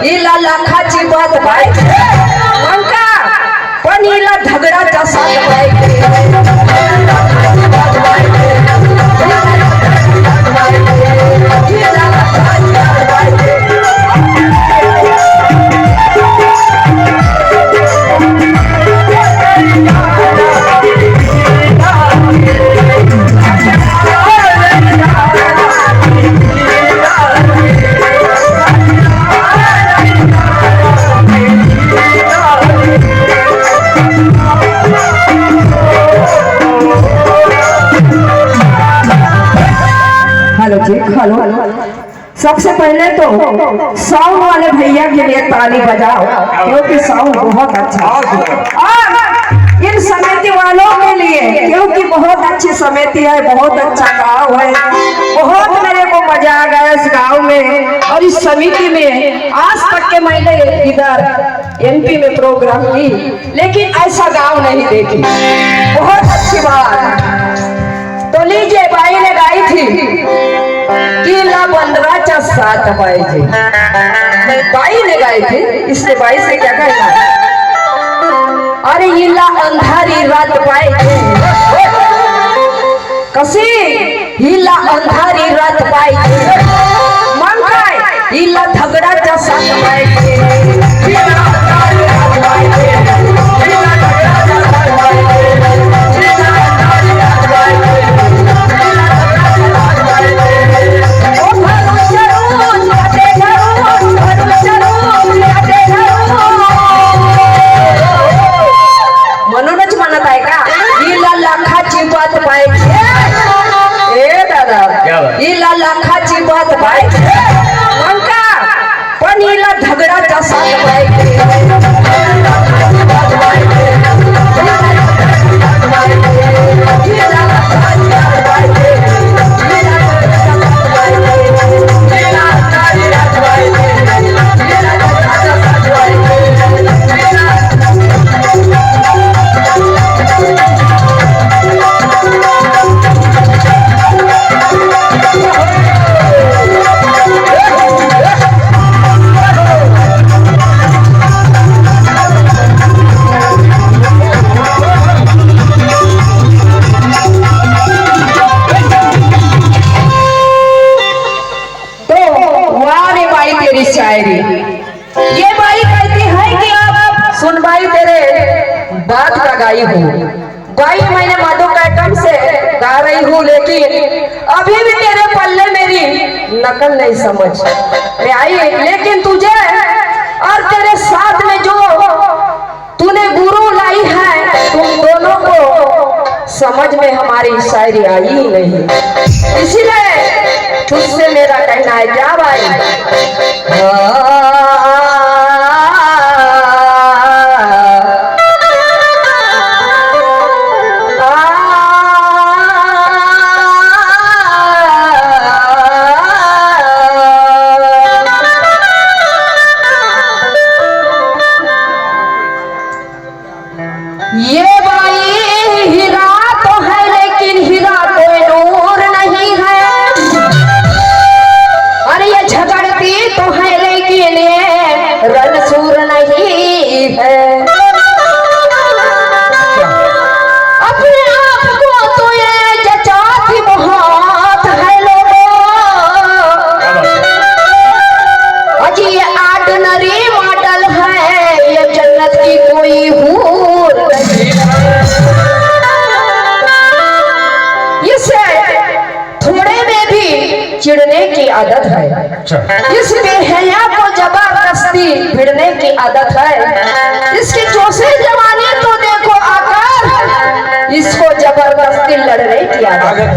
हिला लाखाची बात बायके मंका पण हिला झगडाचा साथ बायके सबसे पहले तो साउंड वाले भैया के लिए ताली बजाओ क्योंकि साउंड बहुत अच्छा और इन समिति वालों के लिए क्योंकि बहुत अच्छी समिति है, बहुत अच्छा गाँव है, बहुत मेरे को मजा आ गया इस गाँव में और इस समिति में। आज तक के मैंने इधर एमपी में प्रोग्राम की लेकिन ऐसा गाँव नहीं देखी, बहुत अच्छी बात। तो लीजिए बाई ने गाई थी किला बंदराचा साथ पाहिजे, बाई ने गाई थी, इसने बाई से क्या कहना? अरे हिला अंधारी रात पाहिजे, कशी हिला अंधारी रात पाहिजे, मग काय हिला झगडाचा साथ पाहिजे, हिला अंधारी रात पाहिजे, हिला झगडाचा साथ पाहिजे, हिला अंधारी रात पाहिजे, म्हणूनच म्हणत आहे का हिला लाखाची बात पाहिजे। ए दादा हिला लाखाची बात पाहिजे मग का पण हिला झगडाचा साथ पाहिजे। शायरी ये बाई कहती है कि आप सुन बाई तेरे बात का गाई हूँ, बाई मैंने मधु कैटम से गा रही हूँ लेकिन अभी भी तेरे पल्ले मेरी नकल नहीं समझ में आई, लेकिन तुझे और तेरे साथ में जो तूने गुरु लाई है तुम दोनों को समझ में हमारी शायरी आई ही नहीं, इसीलिए तुझसे मेरा कहना है क्या भाई। ये बाई हीरा तो है लेकिन हीरा कोई नूर नहीं है, अरे ये झगड़ती तो है लेकिन ये रणसूर नहीं है, अपने आप को तो ये जचाती बहुत है लोगों, अजी ये ऑर्डिनरी मॉडल है, ये जन्नत की कोई हूर नहीं है, इसे थोड़े में भी चिढ़ने की आदत है, इस बेहया को जबरदस्ती भिड़ने की आदत है, इसकी चौसे जवानी तो देखो आकर, इसको जबरदस्ती लड़ने की आदत है।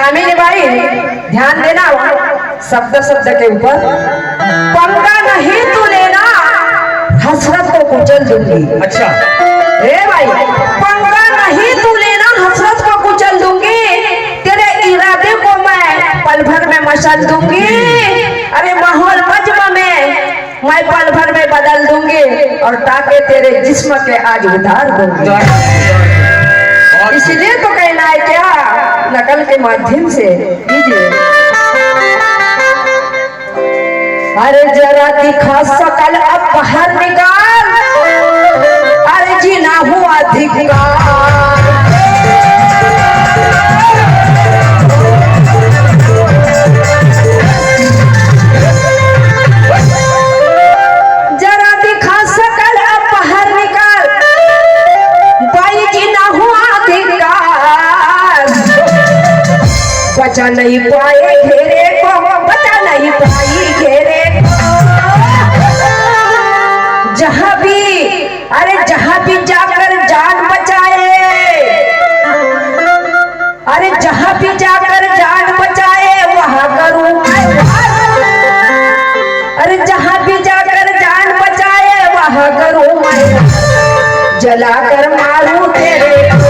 दामिनी बाई ध्यान देना शब्द शब्द के ऊपर। पंगा नहीं तू लेना, हसरत को कुचल दूंगी। अच्छा ए भाई, पंगा नहीं तू लेना, हसरत को कुचल दूंगी। तेरे इरादे को मैं पल भर में मसल दूंगी। अरे माहौल मजमा में मैं पल भर में बदल दूंगी और ताकि तेरे जिस्म के आज उतार दूंगी। इसलिए तो कहना है क्या, नकल के माध्यम से कीजिए। अरे जरा दिखा सकल अब बाहर निकाल, अरे जीना हुआ धिक्कार। जरा दिखा सकल अब बाहर निकाल, बाई जीना हुआ धिक्कार। बचा नहीं पाए घेरे को, बचा नहीं पाई घेरे को। जहां भी जाकर जान बचाए, अरे जहां भी जाकर जान बचाए वहां करूं मैं वार। अरे जहां भी जाकर जान बचाए वहां करूं मैं, जलाकर मारूं तेरे को।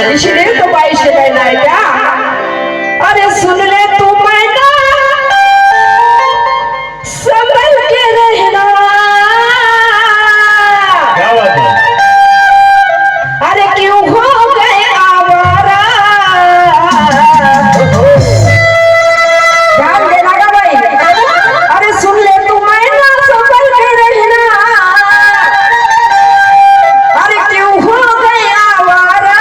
इसलिए तो भाई से कहना है क्या, अरे सुन ले तू मैना संभल के रहना। क्या बात है? अरे क्यों हो गए आवारा, ध्यान देना का भाई। अरे सुन ले तू मैना संभल के रहना, अरे क्यों हो गए आवारा।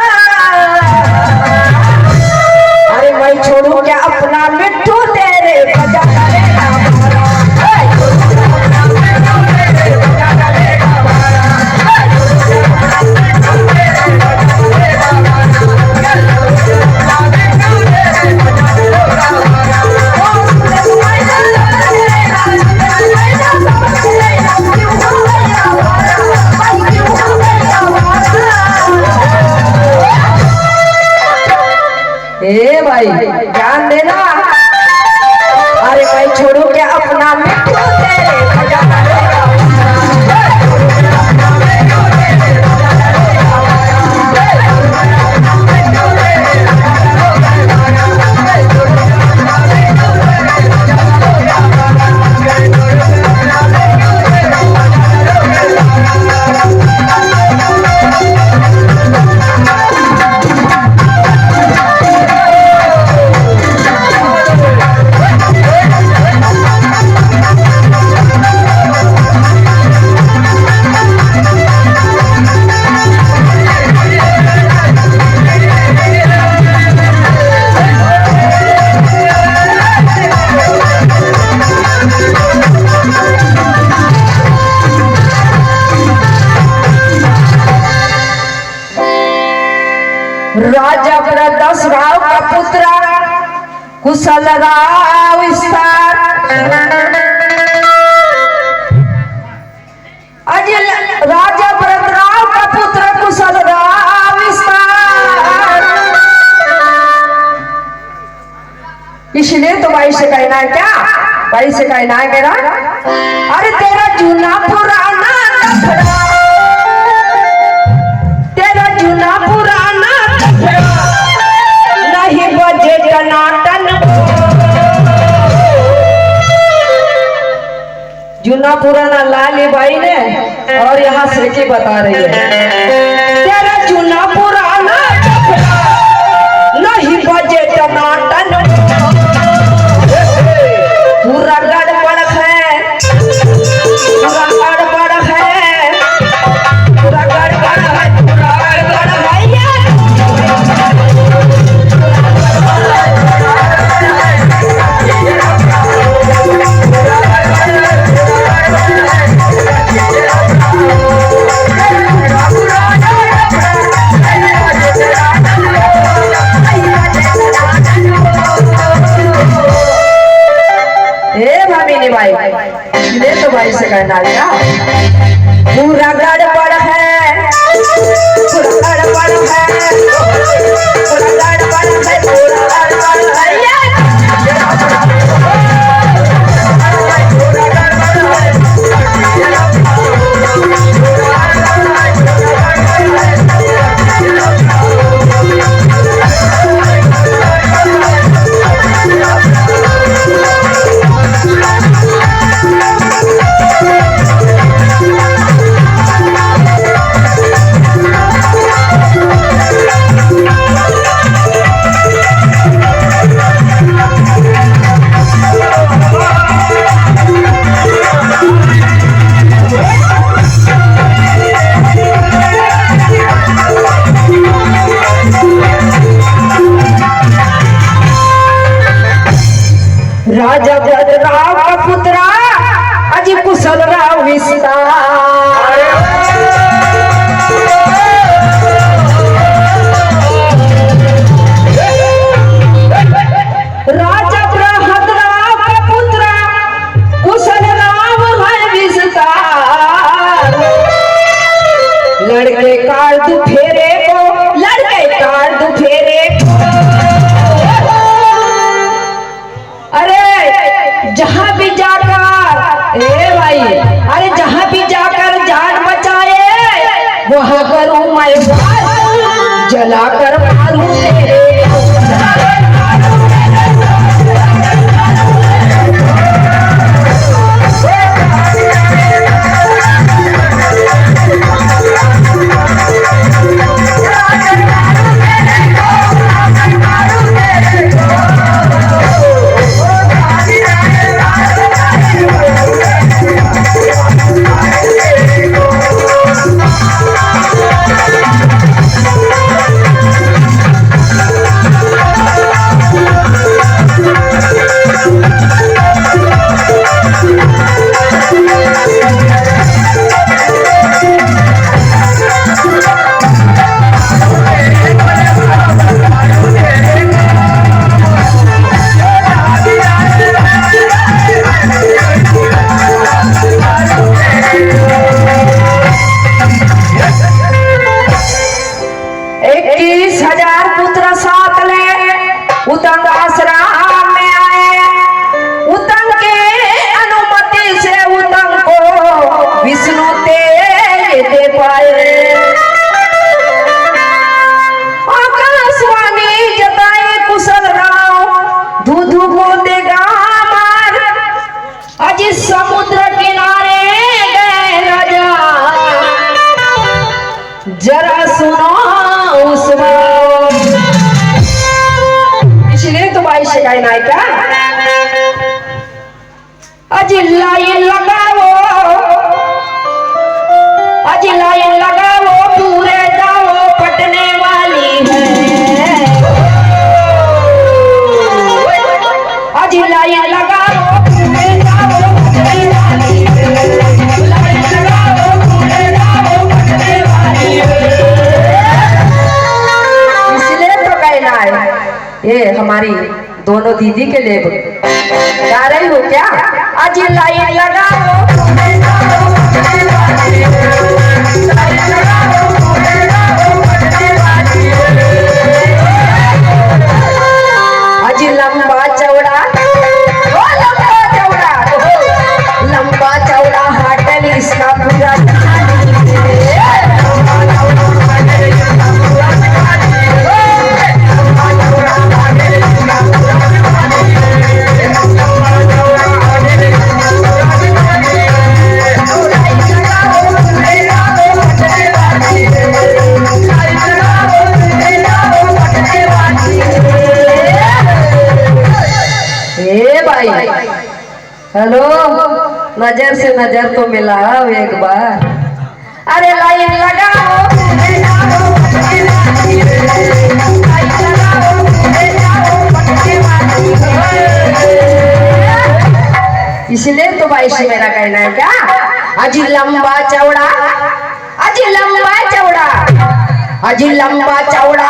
अरे मैं छोड़ू क्या अपना मिट्टू तेरे बजा करेगा मारा। ए भाई ध्यान देना, अरे भाई छोड़ो क्या अपना मिट्टू तेरे बजा करेगा। राजा दशराव का पुत्र कुशल राव विस्तार अजय राजा भरतराव का पुत्र कुशल राव विस्तार। इसलिए तो भाई से कहना है क्या, भाई से कहना है मेरा, अरे तेरा जूना पुराना कपड़ा, तेरा जूना पुराना कपड़ा नहीं बजे टनाटन। जूना पुराना लाली बाई ने और यहाँ से की बता रही है, तेरा जूना पुराना कपड़ा नहीं बजे टनाटन। पूरा गड़बड़ है, पूरा गड़बड़ है, पूरा गड़बड़ है, पूरा गड़बड़ है। भाई ये तो भाई से कहना है पूरा गड़बड़ है, पूरा गड़बड़ है, पूरा गड़बड़ है, पूरा गड़बड़ है। राजा भरतराव का पुत्र अजय कुशल राव विस्तार। राजा भरतराव का पुत्र कुशल राव है विस्तार। लड़के कार दु फेरे को, लड़के कार दु फेरे को, जहां भी जाकर ए भाई, अरे जहां भी जाकर जान बचाए वहां करूं मैं जलाकर मारूं तेरे। उतंग आश्रम में आए, उतंग के अनुमति से उतंग को विष्णु तेज दे पाए। आकाशवाणी जताए कुशल राव दूधू को देगा मार। अजी समुद्र किनारे गए राजा, जरा सुनो उस से कहना है क्या, अजी लाइन लगाओ, अजी लाइन लगाओ, पूरे जाओ पटने वाली है। अजी लाइन लगाओ, पूरे जाओ पटने वाली है। लाइन लगाओ, पूरे जाओ पटने वाली है। भाई, ये हमारी दोनों दीदी के लिए गा रही हो क्या? आज लाइन लगाओ आज लंबा चौड़ा, ओ लंबा चौड़ा हाटल इसका पूरा हेलो, नजर से नजर तो मिलाओ एक बार। अरे लाइन लगाओ इसलिए तो भाई से मेरा कहना है क्या? अजी लंबा चौड़ा, अजी लंबा चौड़ा, अजी लंबा चौड़ा